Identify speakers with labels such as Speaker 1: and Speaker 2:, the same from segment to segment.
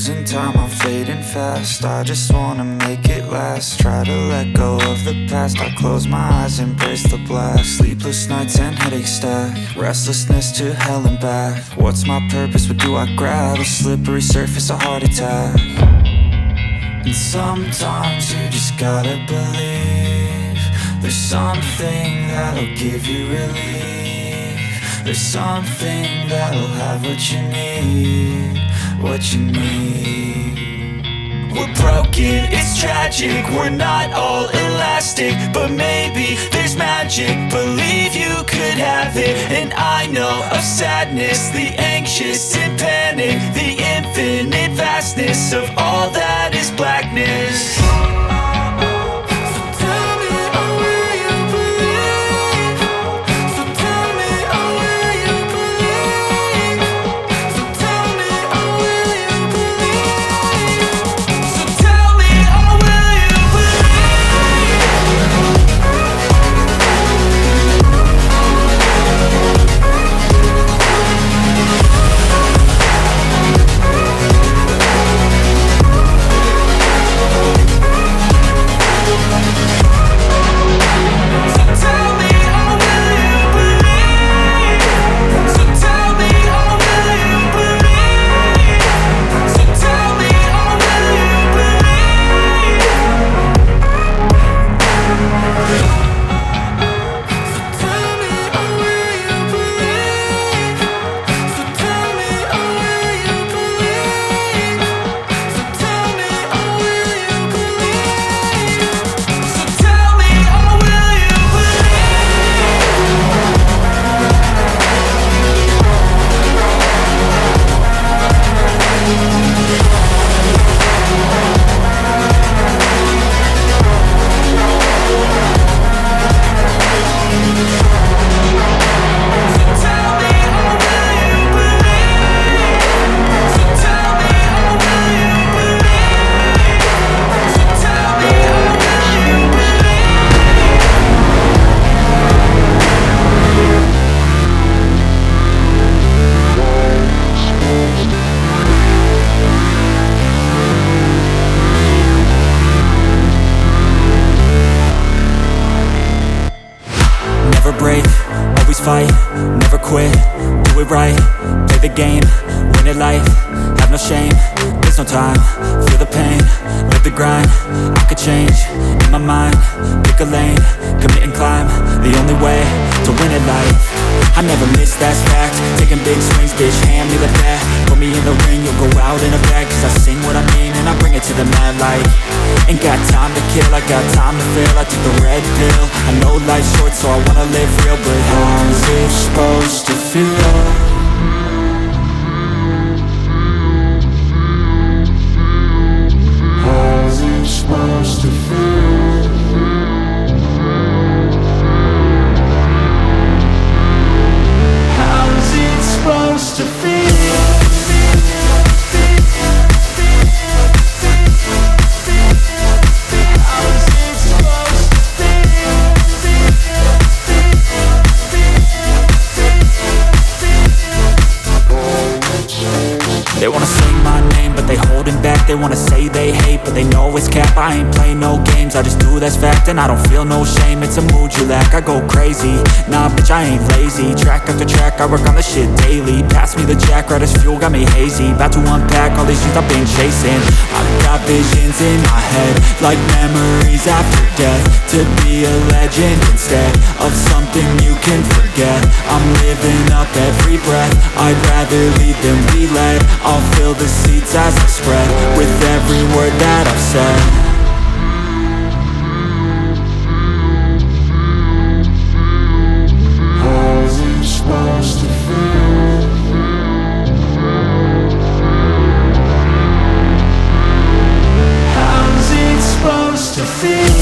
Speaker 1: losing time, I'm fading fast. I just wanna make it last. Try to let go of the past. I close my eyes, embrace the blast. Sleepless nights and headaches stack. Restlessness to hell and back. What's my purpose? What do I grab? A slippery surface, a heart attack. And sometimes you just gotta believe there's something that'll give you relief. There's something that'll have what you need, what you need. We're broken, it's tragic, we're not all elastic, but maybe there's magic. Believe you could have it, and I know of sadness, the anxious and panic, the infinite vastness of all that is blackness.
Speaker 2: Never break, always fight, never quit, do it right, play the game, win it life, have no shame, there's no time, feel the pain, live the grind, I could change, in my mind, pick a lane, commit and climb, the only way to win at life. I never miss, that's fact, taking big swings, bitch, hand me the bat, put me in the ring, you'll go out in a bag, cause I sing what I mean and I bring it to the mad light. Ain't got time to kill, I got time to feel, I took the red pill, I know life's short so I wanna live real, but how's it supposed to feel? Supposed to feel. How is it supposed to feel? They wanna sing my name, but they holding back. They wanna say they hate, but they know it's cap. I ain't play no games, I just do, that's fact. And I don't feel no shame, it's a mood you lack. I go crazy, nah bitch I ain't lazy. Track after track, I work on this shit daily. Pass me the jack, right as fuel, got me hazy. About to unpack all these things I've been chasing. I've got visions in my head, like memories after death. To be a legend instead of something you can forget. I'm living up every breath, I'd rather lead than be led. I'll fill the seats as I spread with every word that I've said. How's it supposed to feel? How's it supposed to feel?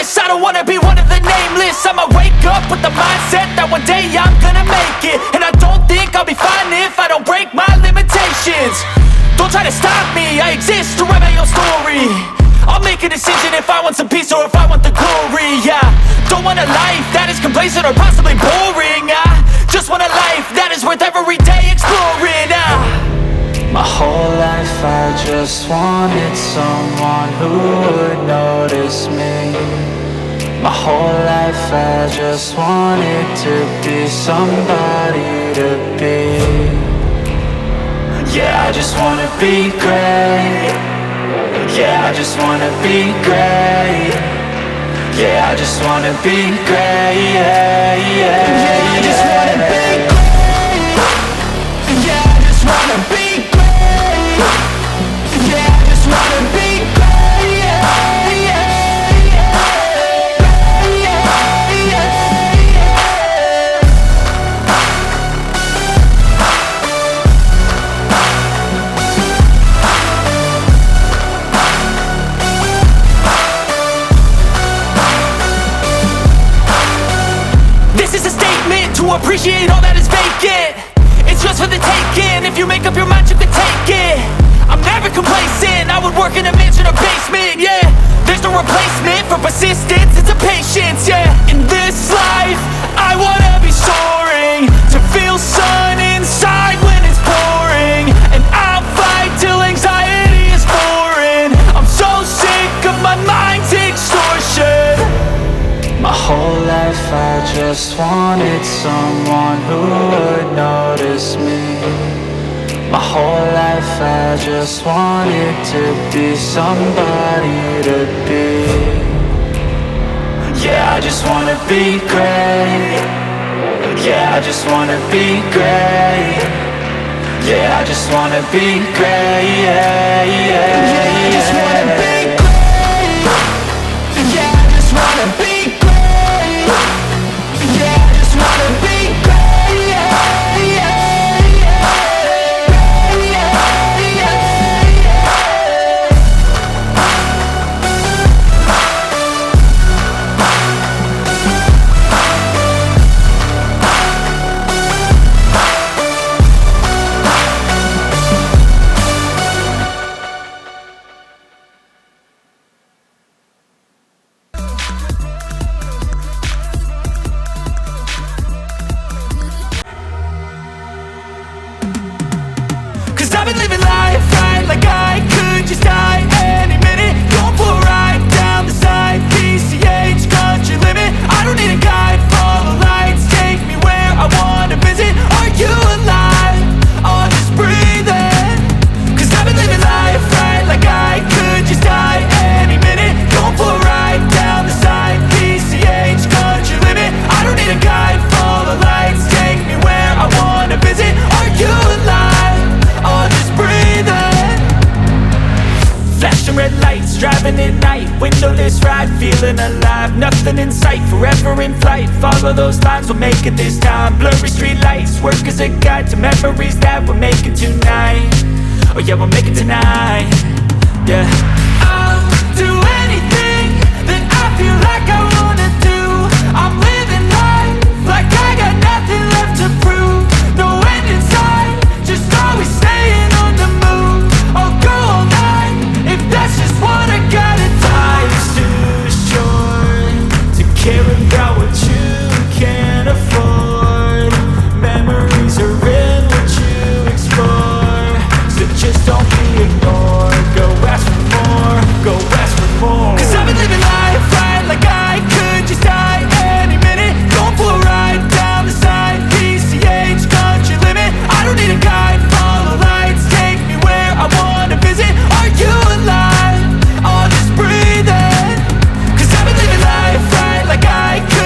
Speaker 2: this. I don't wanna be one of the nameless. I'ma wake up with the mindset that one day I'm gonna make it. And I don't think I'll be fine if I don't break my limitations. Don't try to stop me, I exist to write my own story. I'll make a decision if I want some peace or if I want the glory, yeah. Don't want a life that is complacent or possibly boring. I just want a life that is worth every day exploring.
Speaker 1: My whole life I just wanted someone who would notice me. My whole life I just wanted to be somebody to be. Yeah, I just wanna be great. Yeah, I just wanna be great. Yeah, I just wanna be great. Yeah, yeah, yeah, I just wanna be great. Yeah, I just wanna be great. Yeah, I just wanna be great. Yeah, yeah, yeah, yeah, yeah. To appreciate all that is vacant. It's just for the taking. If you make up your mind, you can take it. I'm never complacent. I would work in a mansion or basement, yeah. There's no replacement for persistence, it's a patience, yeah. In this life, I wanna be soaring, to feel sun inside when it's pouring. And I'll fight till anxiety is foreign. I'm so sick of my mind's extortion. My whole life I just wanted someone who would notice me. My whole life I just wanted to be somebody to be. Yeah, I just wanna be great. Yeah, I just wanna be great. Yeah, I just wanna be great. Yeah, yeah, yeah, I just wanna be great. Yeah, I just wanna be great. Yeah, I just wanna be great. Yeah, yeah, yeah, yeah, yeah. Cause I've been living life right like I could just die any minute. Going for a ride down the side, PCH, country limit. I don't need a guide, follow lights, take me where I wanna visit. Are you alive? I'll just breathe in. Cause I've been living life right like I could just die any minute. Going for a ride down the side, PCH, country limit. I don't need a guide, follow lights, take me where I wanna visit. Are you alive? I'll just breathe in. Flashing red lights, driving at night. Windowless ride, feeling alive. Nothing in sight, forever in flight. Follow those lines, we'll make it this time. Blurry street lights, work as a guide to memories that we're making tonight. Oh yeah, we'll make it tonight. Yeah, I'll do anything that I feel like I wanna do. I'm living life like I got nothing left to prove. No end in sight, just always staying on the move. I'll go all night if that's just what I gotta do. Life's too short to care about what you can't afford. Memories are in what you explore. So just don't be ignored. Go ask for more, go ask for more. Cause I've been living life right like I could just die any minute. Going for a ride down the side, PCH, country limit. I don't need a guide, follow lights, take me where I wanna visit. Are you alive? I'll just breathe in. Cause I've been living life right like I could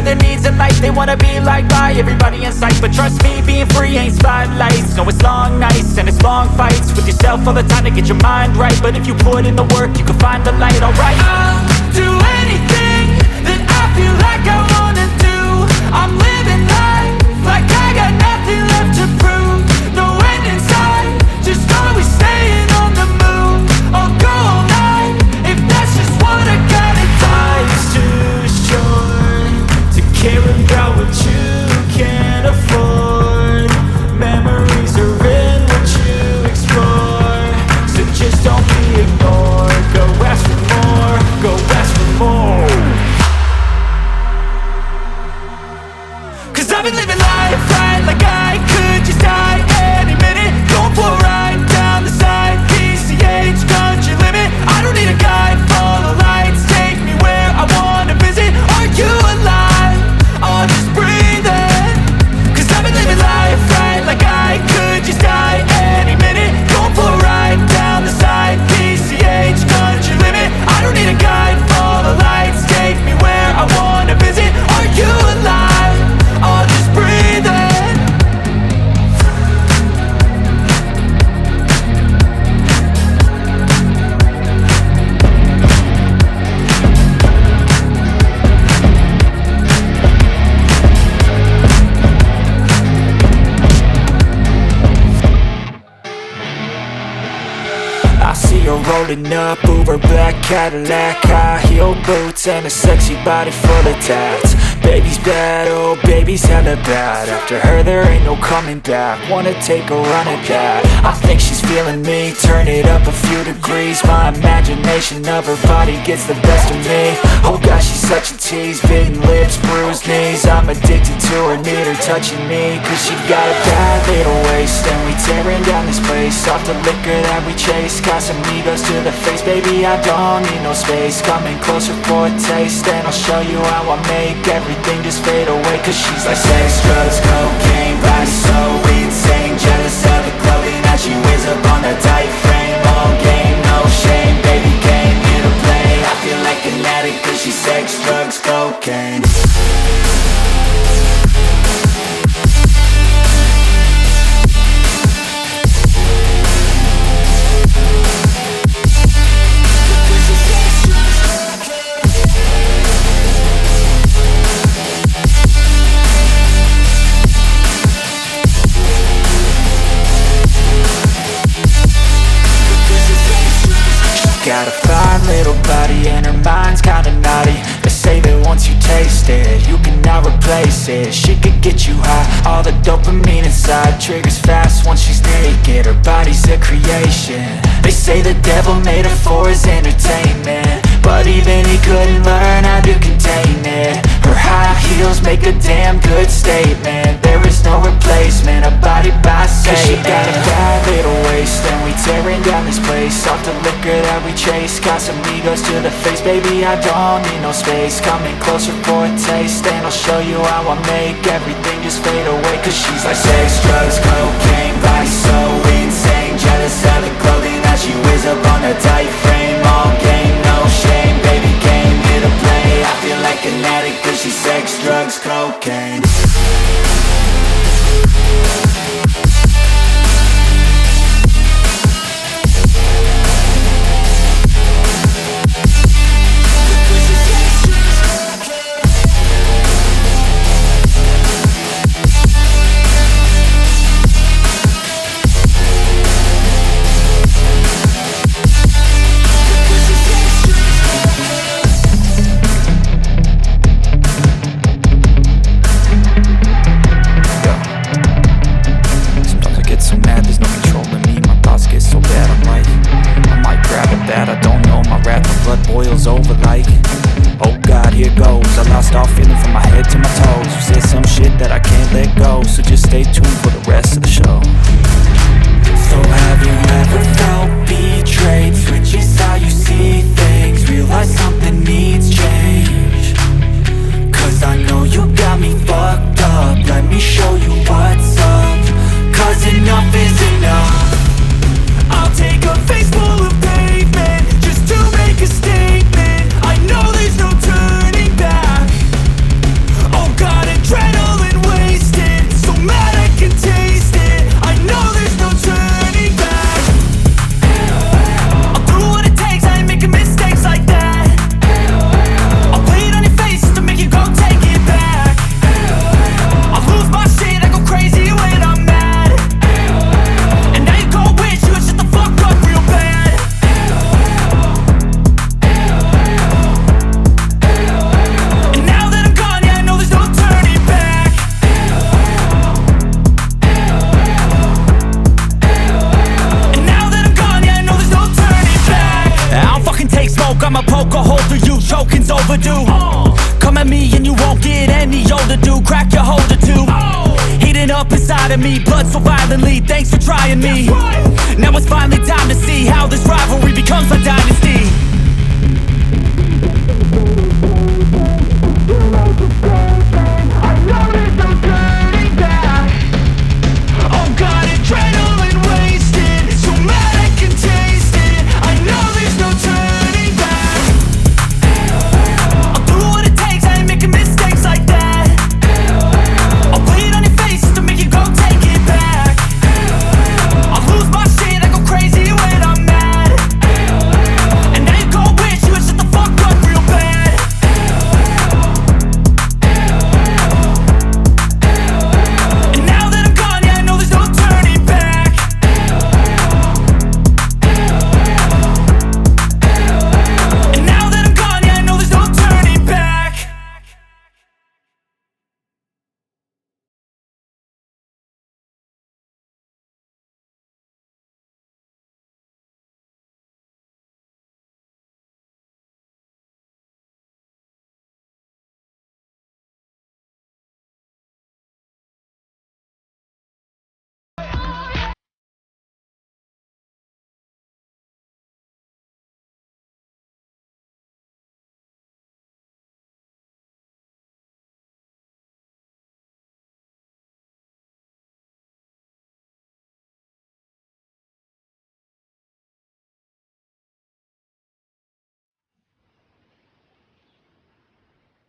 Speaker 2: their needs in life. They wanna be liked by everybody in sight, but trust me, being free ain't spotlights. No, it's long nights and it's long fights with yourself all the time to get your mind right. But if you put in the work, you can find the light. Alright, I'll do anything that I feel like I wanna do. I'm living life like I got nothing left to prove. No end in sight, just always staying on the move. I'll go all night if that's just what I gotta do. Life's too short to care about what you can't afford. Memories are in what you explore, so just don't be ignored. Go ask for more, go ask for more. Cause I've been living life right like I could just die any minute. Going for a ride down the side, PCH, country limit. I don't need a guide, follow lights, take me where I wanna visit. Are you alive? Or just breathing? Cause I've been living life right like I could just die any minute. Going for a ride down the side, PCH, country limit. I don't need a guide, follow lights, take me where I wanna visit. Are you alive? Or just breathing? I see her rolling up, Uber black Cadillac, high heel boots and a sexy body full of tats. Baby's bad, oh baby's hella bad. After her there ain't no coming back. Wanna take a run at that. I think she's feeling me, turn it up a few degrees. My imagination of her body gets the best of me. Oh gosh, she's such a tease, bitten lips, bruised knees. I'm addicted to her, need her touching me. Cause she got a bad little waist, and we tearing down this place. Off the liquor that we chase, Casamigos to the face. Baby, I don't need no space. Coming closer for a taste, and I'll show you how I make everything just fade away. Cause she's like sex, drugs, cocaine, body so insane. Jealous of the clothing that she wears up on that tight frame. All game, no shame, baby came here to play. I feel like an addict cause she's sex, drugs, cocaine. Got a fine little body and her mind's kinda naughty. They say that once you taste it, you cannot replace it. She could get you high, all the dopamine inside triggers fast once she's naked. Her body's a creation. They say the devil made her for his entertainment, but even he couldn't learn how to contain it. Her high heels make a damn good statement. There is no replacement, a body by Satan. Cause she got a bad little waist, and we tearing down this place. Off the liquor that we chase, Casamigos to the face. Baby, I don't need no space. Coming closer for a taste, and I'll show you how I make everything just fade away. Cause she's like sex, drugs, cocaine, body so insane. Jealous of the clothing that she wears up on a tight frame. All game, no shame, baby came here to play. I feel like an addict cause she's sex, drugs, cocaine. broke, I'ma poke a hole through you. Choking's overdue. Come at me and you won't get any older, dude. Crack your holder too. Heating up inside of me, blood so violently. Thanks for trying me. Now it's finally time to see how this rivalry becomes a dynasty.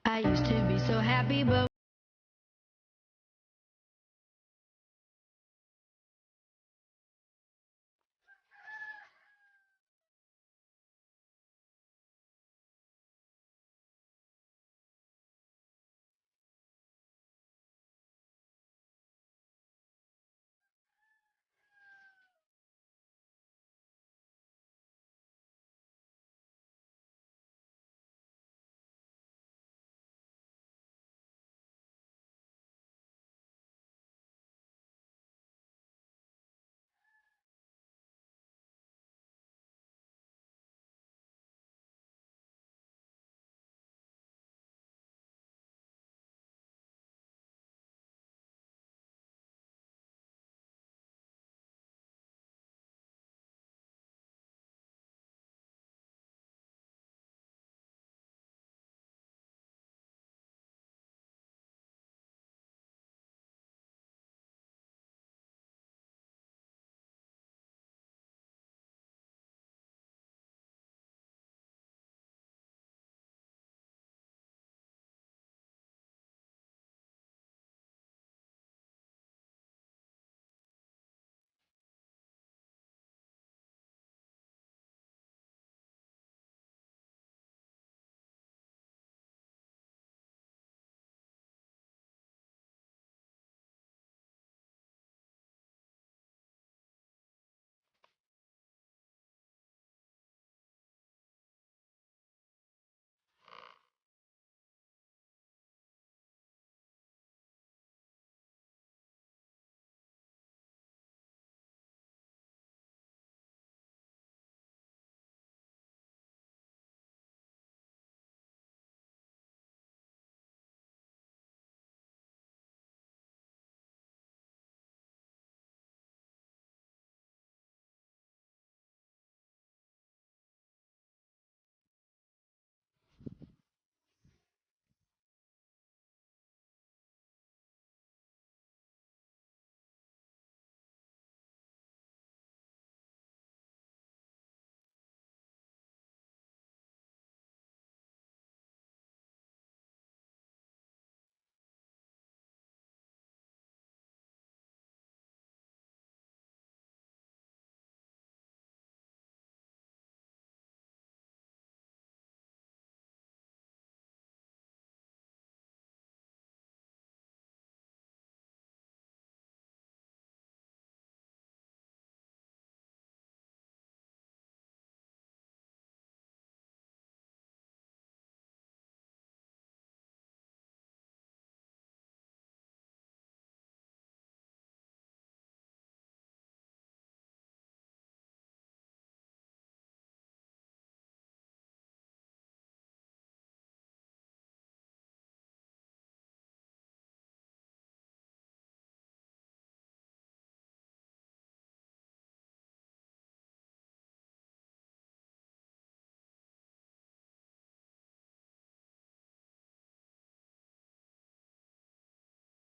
Speaker 3: I used to be so happy, but